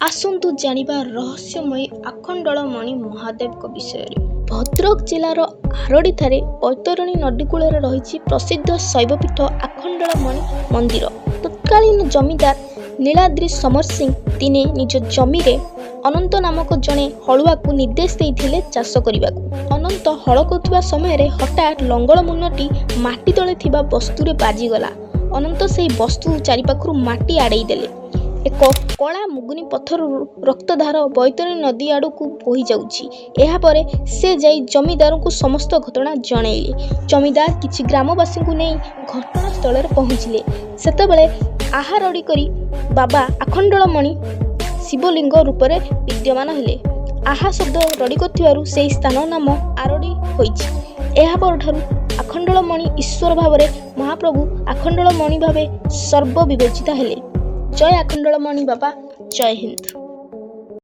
आसंतु जानिबा रहस्यमयी आखंडलमणि महादेव विषय। भद्रक जिलार आरडी ठारे बैतरणी नदी कूल रही प्रसिद्ध शैवपीठ आखंडलमणि मंदिर। तत्कालीन जमीदार नीलाद्री समर सिंह दिने निज जमी रे अनंत नामक जड़े हलुआ को निर्देश देते चाष करने। अनंत हल कर समय हठात लंगल मुन्नटी माटी तले थिबा वस्तुरे बाजिगला। अनंत से वस्तु चारिपाखु माटी आड़े देले। एक कला मुगुनी पत्थर रक्तधार बैतरणी नदी आड़ को बोही जाउछि। एहा परे से जाई जमीदार को समस्त घटना जनइले। जमीदार किछि ग्रामवासी को नहीं घटनास्थल रे पहुँचिले। सेतेबेले आहारड़ी करी बाबा आखंडलमणि शिवलिंग रूप में विद्यमान हेले। आहा शब्द रड़ी कर से स्थान नाम आरडी होइछि। एहा परठारु आखंडलमणि ईश्वर भाव महाप्रभु आखंडलमणि भाव सर्व विवेचिता हेले। जय आखंडलमणि बाबा, जय हिंद।